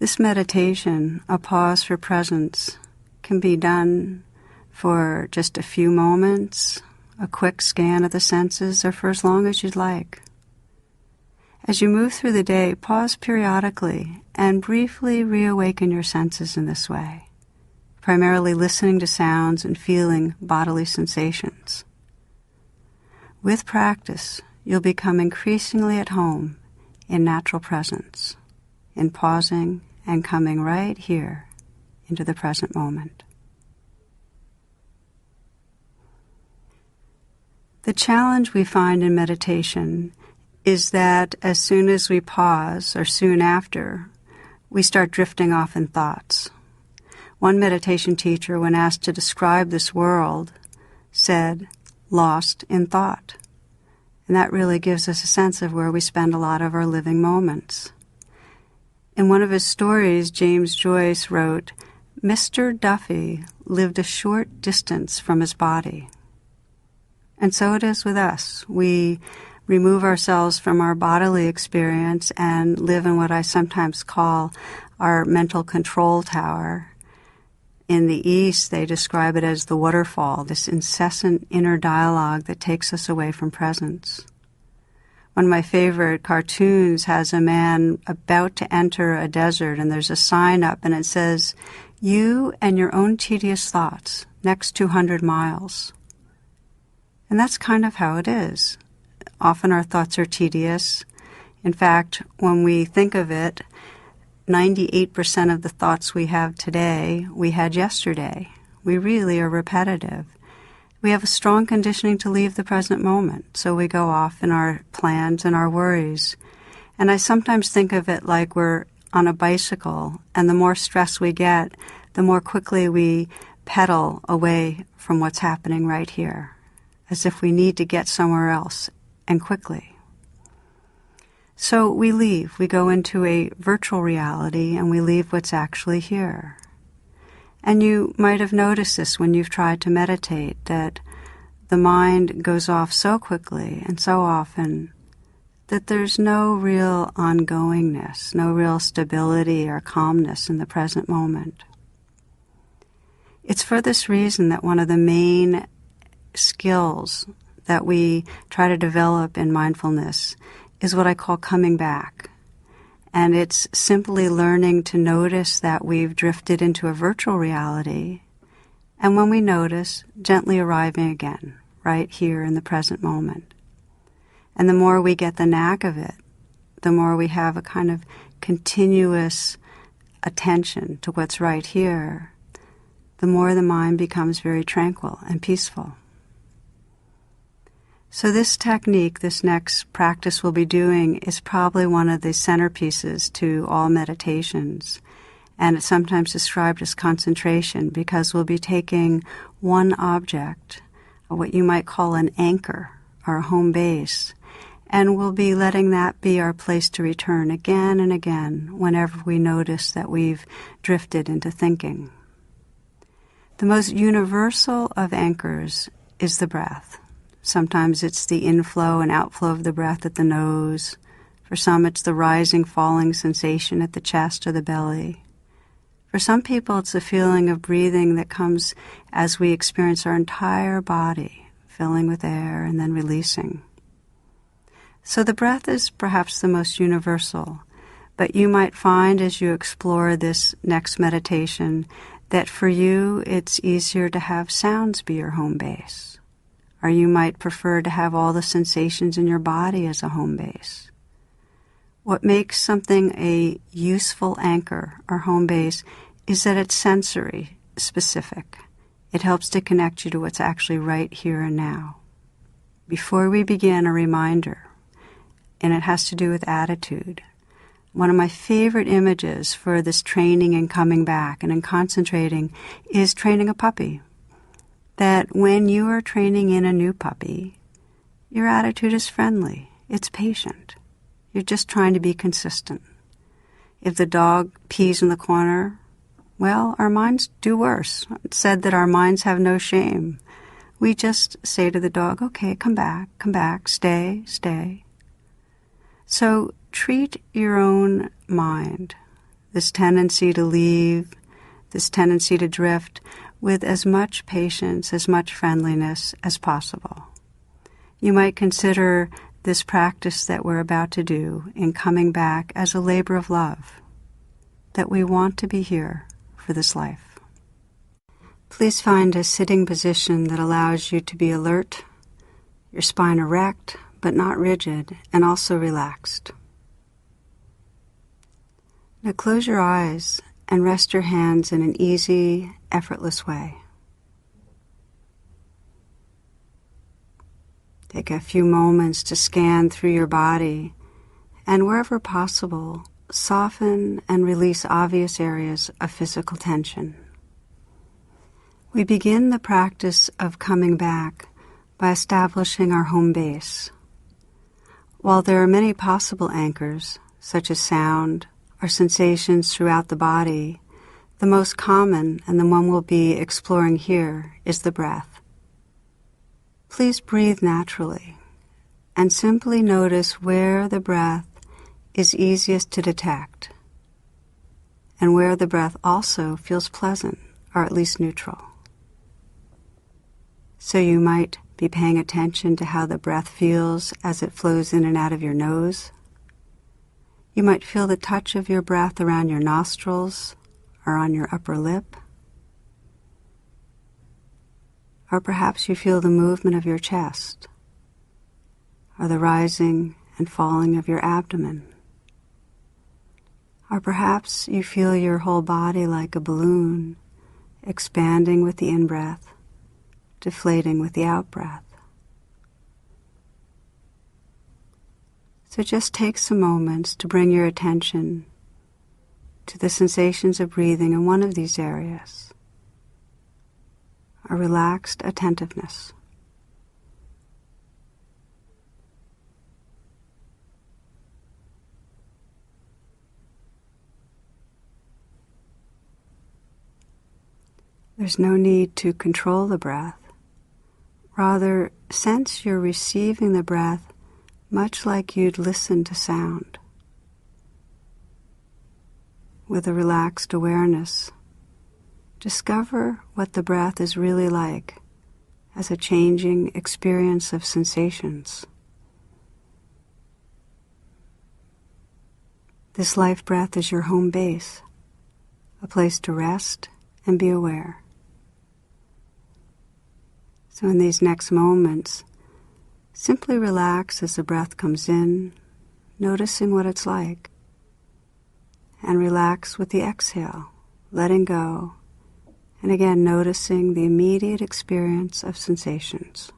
This meditation, a pause for presence, can be done for just a few moments, a quick scan of the senses, or for as long as you'd like. As you move through the day, pause periodically and briefly reawaken your senses in this way, primarily listening to sounds and feeling bodily sensations. With practice, you'll become increasingly at home in natural presence, in pausing and coming right here into the present moment. The challenge we find in meditation is that as soon as we pause, or soon after, we start drifting off in thoughts. One meditation teacher, when asked to describe this world, said, "Lost in thought." And that really gives us a sense of where we spend a lot of our living moments. In one of his stories, James Joyce wrote, "Mr. Duffy lived a short distance from his body." And so it is with us. We remove ourselves from our bodily experience and live in what I sometimes call our mental control tower. In the East, they describe it as the waterfall, this incessant inner dialogue that takes us away from presence. One of my favorite cartoons has a man about to enter a desert, and there's a sign up, and it says, "You and your own tedious thoughts, next 200 miles." And that's kind of how it is. Often our thoughts are tedious. In fact, when we think of it, 98% of the thoughts we have today, we had yesterday. We really are repetitive. We have a strong conditioning to leave the present moment, so we go off in our plans and our worries. And I sometimes think of it like we're on a bicycle, and the more stress we get, the more quickly we pedal away from what's happening right here, as if we need to get somewhere else, and quickly. So we leave. We go into a virtual reality, and we leave what's actually here. And you might have noticed this when you've tried to meditate, that the mind goes off so quickly and so often that there's no real ongoingness, no real stability or calmness in the present moment. It's for this reason that one of the main skills that we try to develop in mindfulness is what I call coming back. And it's simply learning to notice that we've drifted into a virtual reality, and when we notice, gently arriving again, right here in the present moment. And the more we get the knack of it, the more we have a kind of continuous attention to what's right here, the more the mind becomes very tranquil and peaceful. So this technique, this next practice we'll be doing, is probably one of the centerpieces to all meditations. And it's sometimes described as concentration because we'll be taking one object, what you might call an anchor, our home base, and we'll be letting that be our place to return again and again whenever we notice that we've drifted into thinking. The most universal of anchors is the breath. Sometimes it's the inflow and outflow of the breath at the nose. For some, it's the rising, falling sensation at the chest or the belly. For some people, it's the feeling of breathing that comes as we experience our entire body, filling with air and then releasing. So the breath is perhaps the most universal, but you might find as you explore this next meditation that for you, it's easier to have sounds be your home base. Or you might prefer to have all the sensations in your body as a home base. What makes something a useful anchor or home base is that it's sensory specific. It helps to connect you to what's actually right here and now. Before we begin, a reminder, and it has to do with attitude. One of my favorite images for this training and coming back and in concentrating is training a puppy. That when you are training in a new puppy, your attitude is friendly, it's patient. You're just trying to be consistent. If the dog pees in the corner, well, our minds do worse. It's said that our minds have no shame. We just say to the dog, okay, come back, stay. So treat your own mind, this tendency to leave, this tendency to drift, with as much patience, as much friendliness as possible. You might consider this practice that we're about to do in coming back as a labor of love, that we want to be here for this life. Please find a sitting position that allows you to be alert, your spine erect but not rigid, and also relaxed. Now close your eyes and rest your hands in an easy, effortless way. Take a few moments to scan through your body, and wherever possible, soften and release obvious areas of physical tension. We begin the practice of coming back by establishing our home base. While there are many possible anchors, such as sound or sensations throughout the body, the most common, and the one we'll be exploring here, is the breath. Please breathe naturally and simply notice where the breath is easiest to detect and where the breath also feels pleasant or at least neutral. So you might be paying attention to how the breath feels as it flows in and out of your nose. You might feel the touch of your breath around your nostrils or on your upper lip. Or perhaps you feel the movement of your chest, or the rising and falling of your abdomen. Or perhaps you feel your whole body like a balloon, expanding with the in-breath, deflating with the out-breath. So just take some moments to bring your attention to the sensations of breathing in one of these areas. A relaxed attentiveness. There's no need to control the breath. Rather, sense you're receiving the breath much like you'd listen to sound. With a relaxed awareness, discover what the breath is really like as a changing experience of sensations. This life breath is your home base, a place to rest and be aware. So in these next moments, simply relax as the breath comes in, noticing what it's like, and relax with the exhale, letting go, and again noticing the immediate experience of sensations.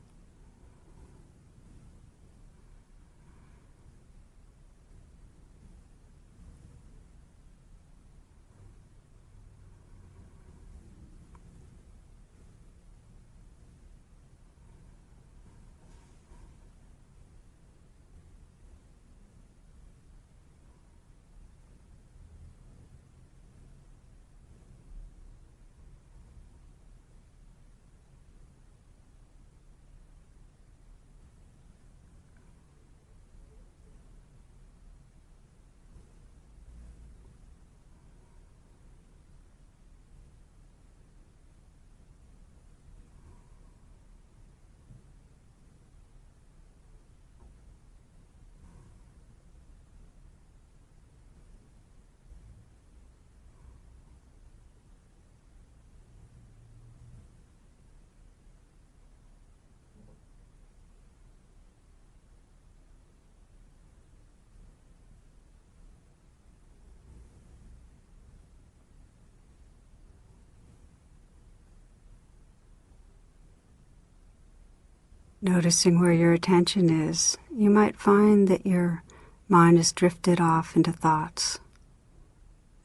Noticing where your attention is, you might find that your mind has drifted off into thoughts.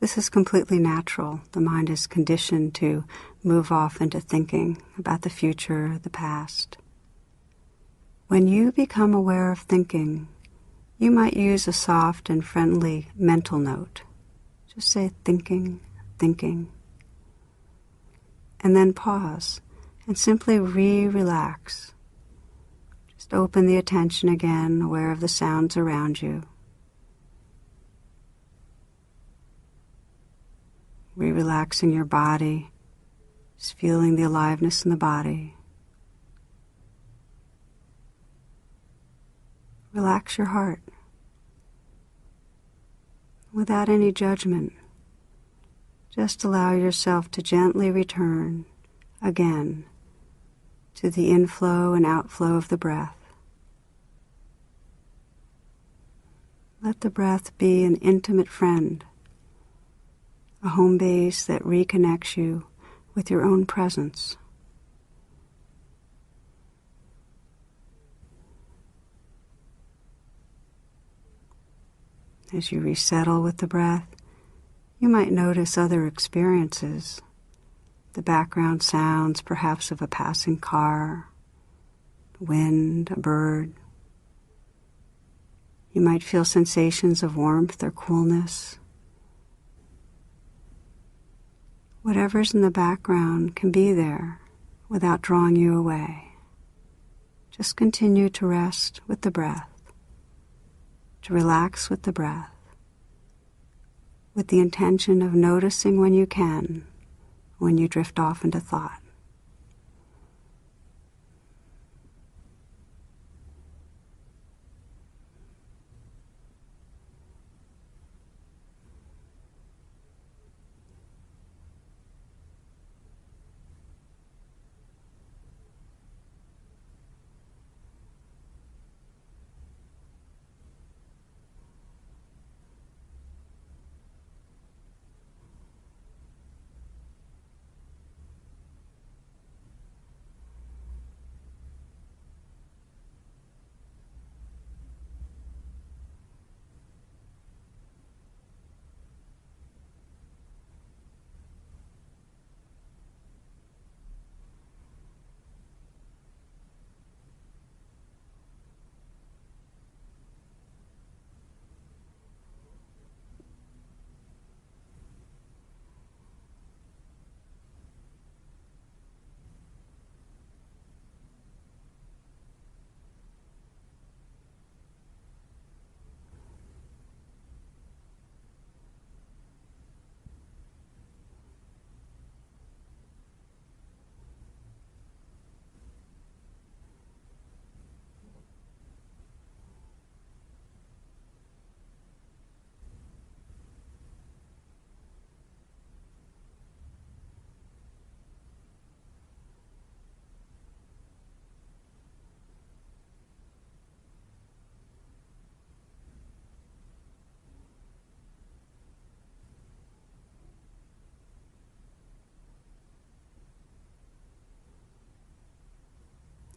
This is completely natural. The mind is conditioned to move off into thinking about the future, the past. When you become aware of thinking, you might use a soft and friendly mental note. Just say thinking, thinking. And then pause and simply relax. Just open the attention again, aware of the sounds around you. relaxing your body, just feeling the aliveness in the body. Relax your heart without any judgment. Just allow yourself to gently return again to the inflow and outflow of the breath. Let the breath be an intimate friend, a home base that reconnects you with your own presence. As you resettle with the breath, you might notice other experiences, the background sounds perhaps of a passing car, wind, a bird. You might feel sensations of warmth or coolness. Whatever's in the background can be there without drawing you away. Just continue to rest with the breath, to relax with the breath, with the intention of noticing when you can, when you drift off into thought.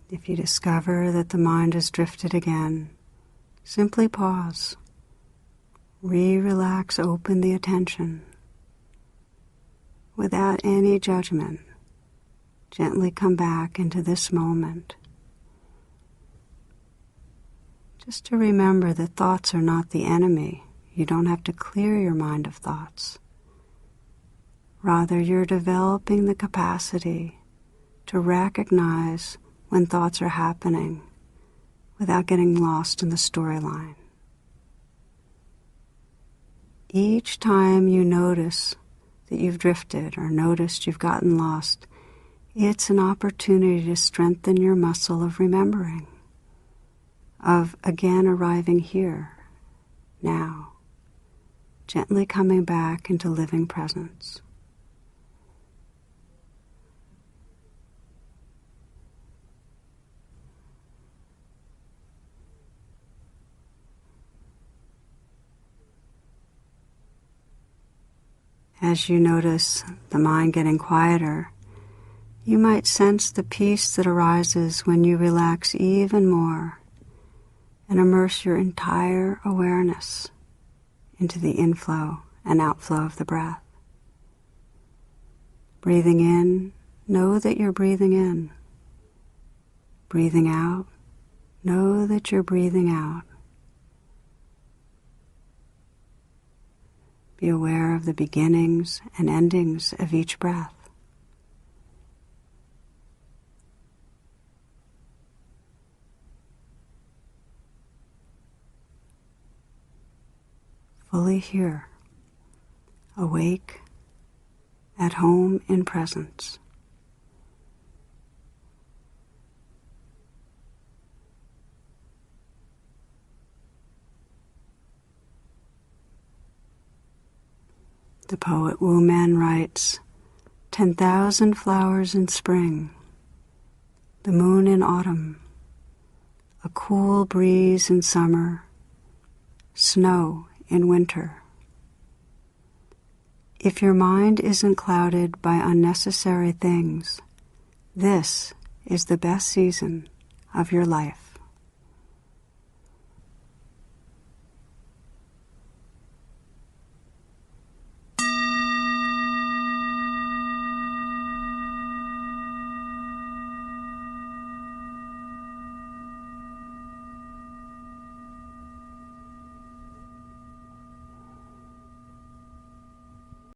If you discover that the mind has drifted again, simply pause. Relax, open the attention. Without any judgment, gently come back into this moment. Just to remember that thoughts are not the enemy. You don't have to clear your mind of thoughts. Rather, you're developing the capacity to recognize when thoughts are happening without getting lost in the storyline. Each time you notice that you've drifted or noticed you've gotten lost, it's an opportunity to strengthen your muscle of remembering, of again arriving here, now, gently coming back into living presence. As you notice the mind getting quieter, you might sense the peace that arises when you relax even more and immerse your entire awareness into the inflow and outflow of the breath. Breathing in, know that you're breathing in. Breathing out, know that you're breathing out. Be aware of the beginnings and endings of each breath. Fully here, awake at home in presence. The poet Wu Man writes, 10,000 flowers in spring, the moon in autumn, a cool breeze in summer, snow in winter. If your mind isn't clouded by unnecessary things, this is the best season of your life.